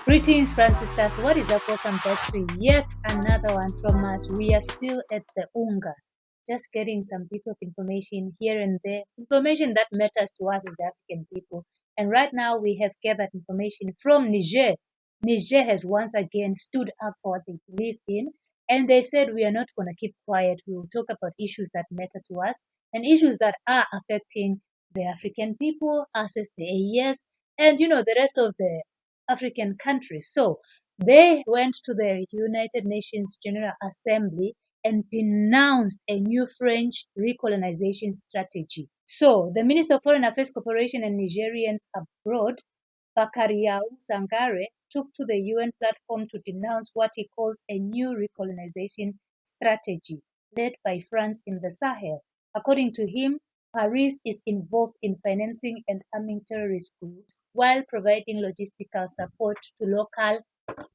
Greetings, Francistas. What is up? Welcome back to yet another one from us. We are still at the UNGA, just getting some bits of information here and there, information that matters to us as the African people. And right now, we have gathered information from Niger. Niger has once again stood up for what they believe in, and they said we are not going to keep quiet. We will talk about issues that matter to us and issues that are affecting the African people, us as the AES, and the rest of the African countries. So they went to the United Nations General Assembly and denounced a new French recolonization strategy. So the Minister of Foreign Affairs Cooperation and Nigerians abroad, Bakariau Sangare, took to the UN platform to denounce what he calls a new recolonization strategy led by France in the Sahel. According to him, Paris is involved in financing and arming terrorist groups while providing logistical support to local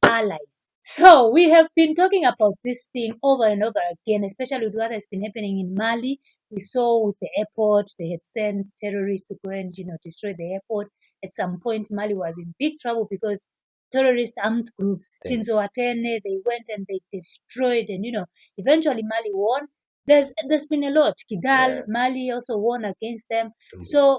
allies. So we have been talking about this thing over and over again, especially with what has been happening in Mali. We saw with the airport, they had sent terrorists to go and destroy the airport. At some point, Mali was in big trouble because terrorist armed groups, Tinzo Atene, they went and they destroyed, and eventually Mali won. There's been a lot. Kidal, Mali also won against them. So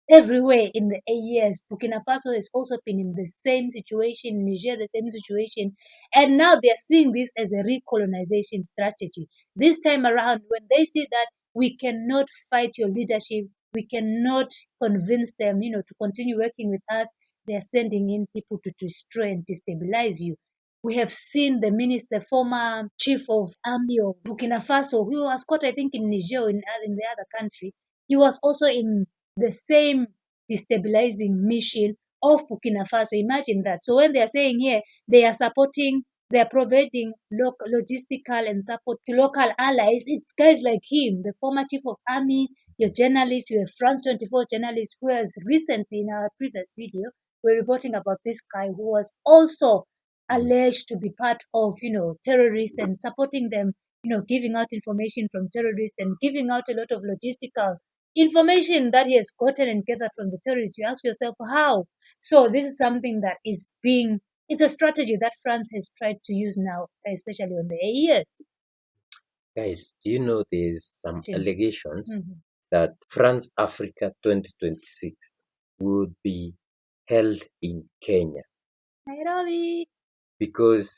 everywhere in the AES, Burkina Faso has also been in the same situation, Niger the same situation, and now they're seeing this as a recolonization strategy. This time around, when they see that we cannot fight your leadership, we cannot convince them, to continue working with us, they're sending in people to destroy and destabilize you. We have seen the minister, former chief of army of Burkina Faso, who was caught, I think, in Niger, in the other country. He was also in the same destabilizing mission of Burkina Faso. Imagine that. So when they are saying here, they are providing logistical and support to local allies, it's guys like him, the former chief of army, your journalist, you have France 24 journalist, who has recently, in our previous video, we're reporting about this guy who was also alleged to be part of, terrorists and supporting them, giving out information from terrorists and giving out a lot of logistical information that he has gotten and gathered from the terrorists. You ask yourself, how? So this is something that it's a strategy that France has tried to use now, especially on the AES. Guys, do you know there's some allegations that France Africa 2026 would be held in Kenya? Nairobi. Because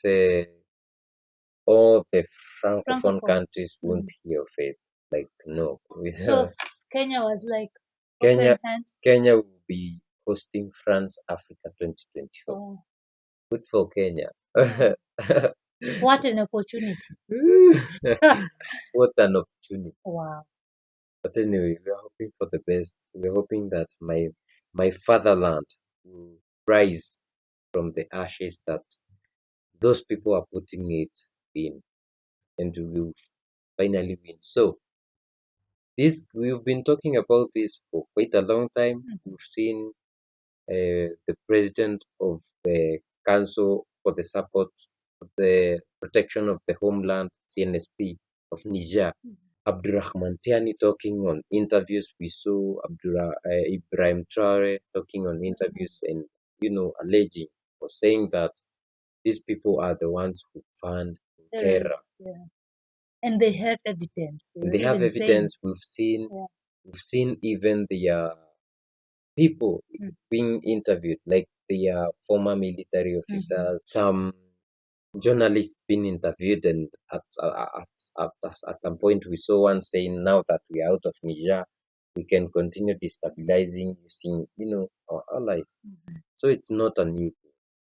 all the Francophone countries won't hear of it. Like, no. So Kenya was like, Kenya will be hosting France Africa 2024. Oh. Good for Kenya. What an opportunity. What an opportunity. Wow. But anyway, we are hoping for the best. We're hoping that my fatherland will rise from the ashes that those people are putting it in, and we will finally win. So we've been talking about this for quite a long time. We've seen the president of the Council for the Support of the Protection of the Homeland, CNSP of Niger, Abdurrahman Tiani, talking on interviews. We saw Ibrahim Traore talking on interviews and alleging or saying that these people are the ones who fund terror. Yeah. And they have evidence. They have evidence. We've seen even the people being interviewed, like the former military officers, some journalists being interviewed, and at some point we saw one saying, now that we are out of Niger, we can continue destabilizing using our allies. So it's not a new thing.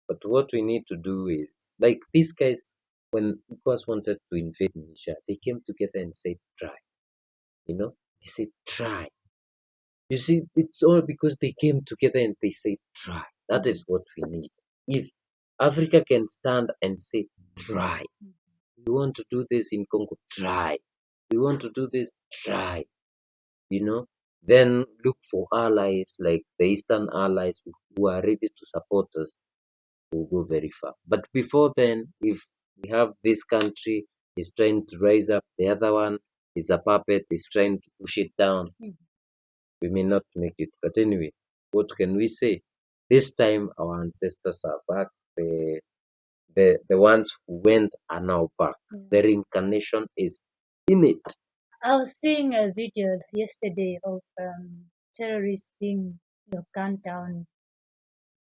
But what we need to do is, like these guys, when ECOWAS wanted to invade Niger, they came together and said, try. They said, try. You see, it's all because they came together and they said, try. That is what we need. If Africa can stand and say, try. We want to do this in Congo, try. We want to do this, try. Then look for allies like the Eastern allies who are ready to support us. We'll go very far. But before then, if we have this country is trying to rise up, the other one is a puppet, is trying to push it down, we may not make it. But anyway, what can we say? This time our ancestors are back. The ones who went are now back. The reincarnation is in it. I was seeing a video yesterday of terrorists being gunned down,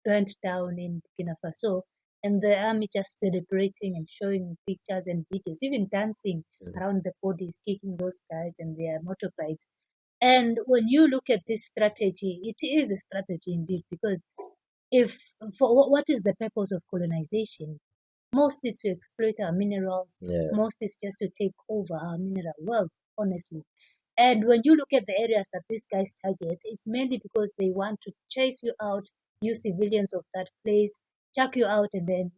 burnt down in Burkina Faso, and the army just celebrating and showing pictures and videos, even dancing around the bodies, kicking those guys and their motorbikes. And when you look at this strategy, it is a strategy indeed, because if for what is the purpose of colonization? Mostly to exploit our minerals, mostly it's just to take over our mineral wealth, honestly. And when you look at the areas that these guys target, it's mainly because they want to chase you out, you civilians of that place, chuck you out, and then,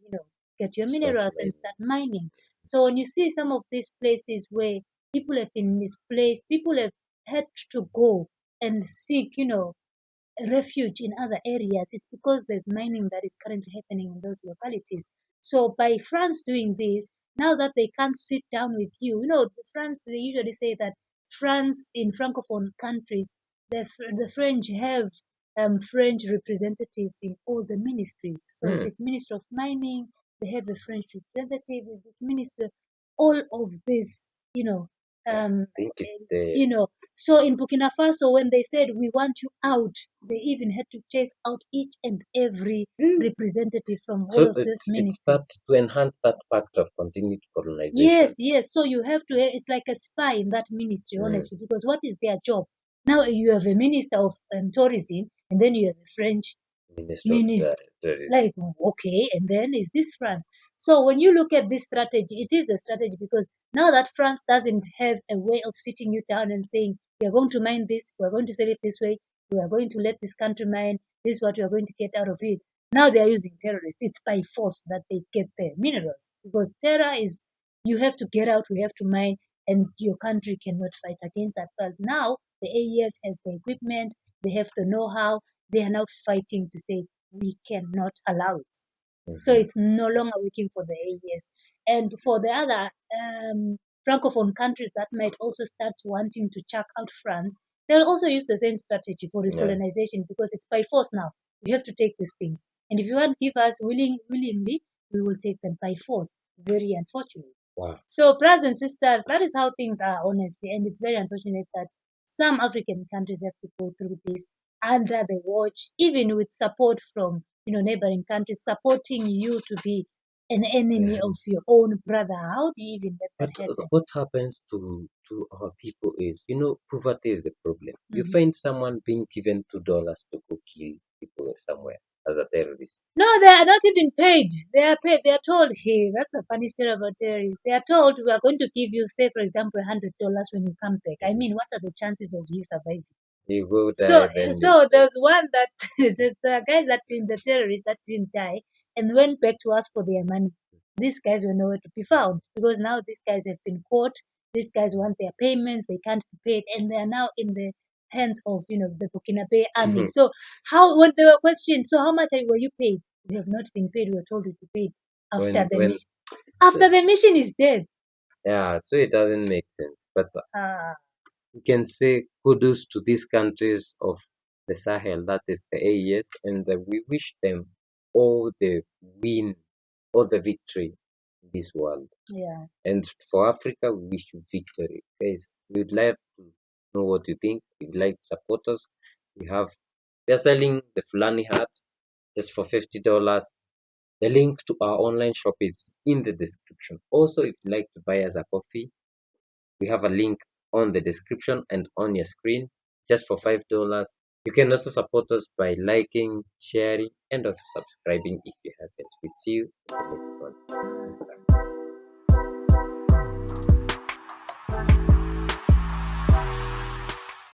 get your minerals and start mining. So when you see some of these places where people have been misplaced, people have had to go and seek, refuge in other areas, it's because there's mining that is currently happening in those localities. So by France doing this, now that they can't sit down with you, France, they usually say that France in Francophone countries, the French have French representatives in all the ministries. So if it's Minister of Mining, they have a French representative. If it's Minister, all of this, so in Burkina Faso, when they said we want you out, they even had to chase out each and every representative from all of those ministries. It's to enhance that fact of continued colonization. Yes. So you have to. It's like a spy in that ministry, honestly, because what is their job? Now you have a minister of tourism, and then you have a French minister. Like, okay, and then is this France? So when you look at this strategy, it is a strategy, because now that France doesn't have a way of sitting you down and saying, we are going to mine this, we are going to sell it this way, we are going to let this country mine, this is what we are going to get out of it. Now they are using terrorists. It's by force that they get their minerals, because terror is, you have to get out, we have to mine, and your country cannot fight against that. But now the AES has the equipment, they have the know-how, they are now fighting to say, we cannot allow it. So it's no longer working for the AES. And for the other Francophone countries that might also start wanting to chuck out France, they'll also use the same strategy for recolonization, because it's by force now. We have to take these things. And if you want to give us willingly, we will take them by force. Very unfortunate. Wow. So, brothers and sisters, that is how things are, honestly. And it's very unfortunate that some African countries have to go through this under the watch, even with support from neighboring countries supporting you to be an enemy of your own brother. How do you even let that happen? What happens to our people is, poverty is the problem. You find someone being given $2 to go kill people somewhere as a terrorist. No, they are not even paid. They are paid. They are told, hey, that's the funny story about terrorists. They are told, we are going to give you, say, for example, $100 when you come back. I mean, what are the chances of you surviving? You will die. So there's one that the guys that in the terrorists that didn't die and went back to ask for their money. These guys were nowhere to be found, because now these guys have been caught. These guys want their payments. They can't be paid, and they are now in the hands of the Burkinabe army. So when they were questioned, so how much were you paid? We have not been paid. We were told to be paid after the mission. After the mission is dead. Yeah, so it doesn't make sense. But we can say kudos to these countries of the Sahel, that is the AES, and we wish them all the win, all the victory in this world. Yeah. And for Africa, we wish you victory. Guys, we'd like to know what you think. If you'd like to support us, they're selling the Fulani hat just for $50. The link to our online shop is in the description. Also, if you'd like to buy us a coffee, we have a link on the description and on your screen just for $5. You can also support us by liking, sharing, and also subscribing if you haven't. We see you in the next one.